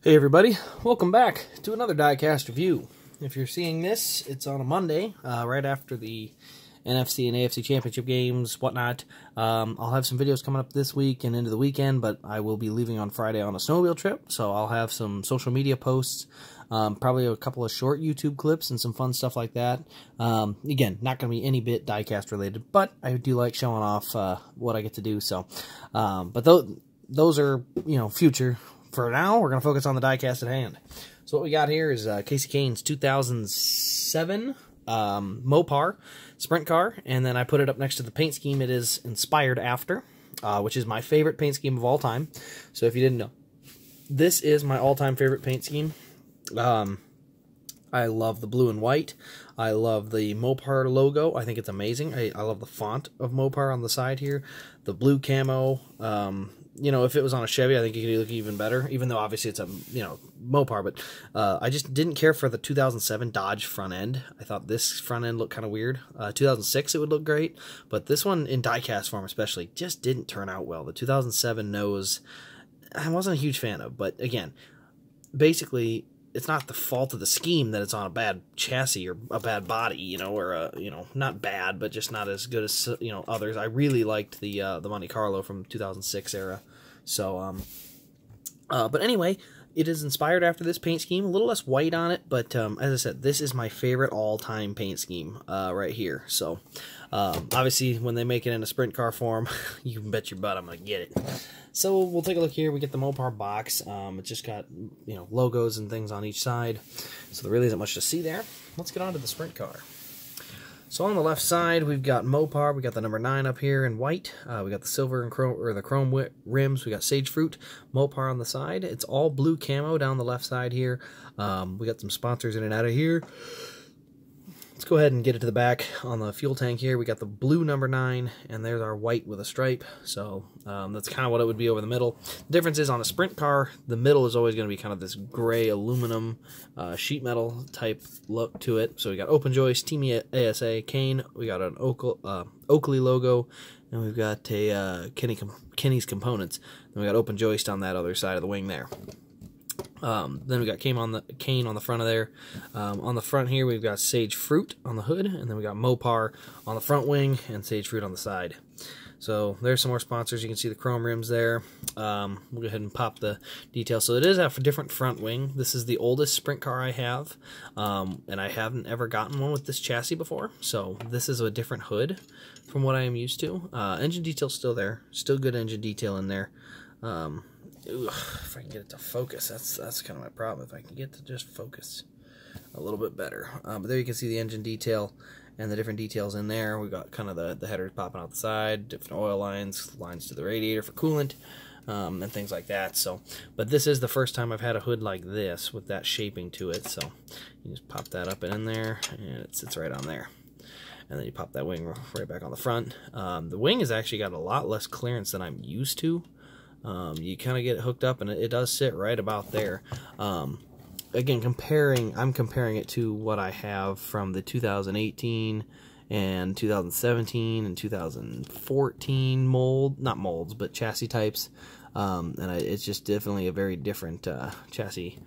Hey everybody, welcome back to another Diecast review. If you're seeing this, it's on a Monday, right after the NFC and AFC Championship games, whatnot. I'll have some videos coming up this week and into the weekend, but I will be leaving on Friday on a snowmobile trip, so I'll have some social media posts, probably a couple of short YouTube clips and some fun stuff like that. Again, not going to be any bit Diecast related, but I do like showing off what I get to do, so. But those are, future. For now, we're going to focus on the diecast at hand. So what we got here is Kasey Kahne's 2007 Mopar sprint car, and then I put it up next to the paint scheme it is inspired after, which is my favorite paint scheme of all time. So if you didn't know, this is my all-time favorite paint scheme. I love the blue and white. I love the Mopar logo. I think it's amazing. I love the font of Mopar on the side here. The blue camo. If it was on a Chevy, I think it could look even better, even though obviously it's a, Mopar, but I just didn't care for the 2007 Dodge front end. I thought this front end looked kind of weird. 2006 it would look great, but this one in diecast form especially just didn't turn out well. The 2007 nose, I wasn't a huge fan of, but again, basically, it's not the fault of the scheme that it's on a bad chassis or a bad body, or not bad, but just not as good as others. I really liked the Monte Carlo from 2006 era. So, but anyway, it is inspired after this paint scheme. A little less white on it, but as I said, this is my favorite all-time paint scheme right here. So, obviously, when they make it in a sprint car form, you can bet your butt I'm gonna get it. So we'll take a look here. We get the Mopar box. It's just got logos and things on each side, so there really isn't much to see there. Let's get on to the sprint car. So on the left side, we've got Mopar. We got the number 9 up here in white. We got the silver and chrome, or the chrome rims. We got Sage Fruit Mopar on the side. It's all blue camo down the left side here. We got some sponsors in and out of here. Let's go ahead and get it to the back. On the fuel tank here, we got the blue number 9, and there's our white with a stripe. So that's kind of what it would be over the middle. The difference is on a sprint car, the middle is always going to be kind of this gray aluminum sheet metal type look to it. So we got Open Joist, Team ASA, Kahne. We got an Oakley logo, and we've got a Kenny's Components. And we got Open Joist on that other side of the wing there. Then we got Kahne on the front of there. On the front here, we've got Sage Fruit on the hood, and then we got Mopar on the front wing and Sage Fruit on the side. So there's some more sponsors. You can see the chrome rims there. We'll go ahead and pop the details. So it is a different front wing. This is the oldest sprint car I have, and I haven't ever gotten one with this chassis before. So this is a different hood from what I am used to. Engine detail's still there. Still good engine detail in there. If I can get it to focus, that's kind of my problem. If I can get to just focus a little bit better. But there you can see the engine detail and the different details in there. We've got kind of the headers popping out the side, different oil lines to the radiator for coolant, and things like that. So, but this is the first time I've had a hood like this with that shaping to it. So you just pop that up and in there, and it sits right on there. And then you pop that wing right back on the front. The wing has actually got a lot less clearance than I'm used to. You kind of get it hooked up, and it does sit right about there. Again, I'm comparing it to what I have from the 2018 and 2017 and 2014 not molds, but chassis types. It's just definitely a very different chassis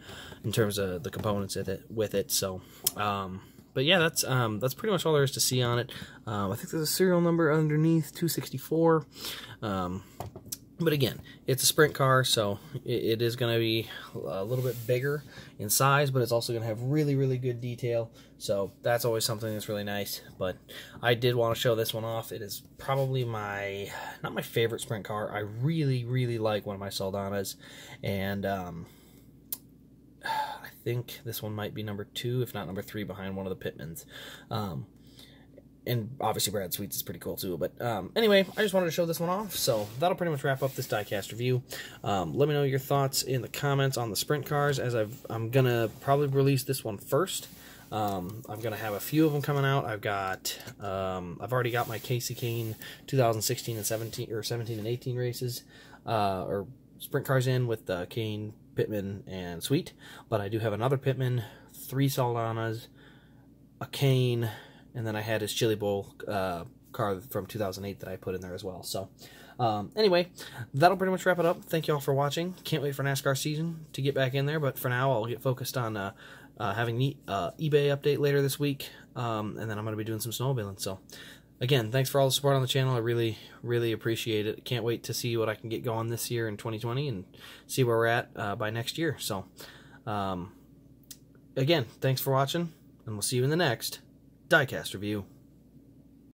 in terms of the components with it. So, but yeah, that's pretty much all there is to see on it. I think there's a serial number underneath, 264. But again, it's a sprint car, so it is going to be a little bit bigger in size, but it's also going to have really, really good detail. So that's always something that's really nice. But I did want to show this one off. It is probably not my favorite sprint car. I really, really like one of my Saldanas, and I think this one might be number 2, if not number 3, behind one of the Pitmans. And obviously Brad Sweet's is pretty cool too. But anyway, I just wanted to show this one off. So that'll pretty much wrap up this diecast review. Let me know your thoughts in the comments on the sprint cars, as I'm going to probably release this one first. I'm going to have a few of them coming out. I've already got my Kasey Kahne 2016 and 17 and 18 races, or sprint cars in with Kahne, Pittman, and Sweet. But I do have another Pittman, 3 Saldanas, a Kahne, and then I had his Chili Bowl car from 2008 that I put in there as well. So Anyway, that'll pretty much wrap it up. Thank you all for watching. Can't wait for NASCAR season to get back in there, but for now I'll get focused on having the eBay update later this week, and then I'm going to be doing some snowmobiling. So, again, thanks for all the support on the channel. I really, really appreciate it. Can't wait to see what I can get going this year in 2020 and see where we're at by next year. So, again, thanks for watching, and we'll see you in the next Diecast review.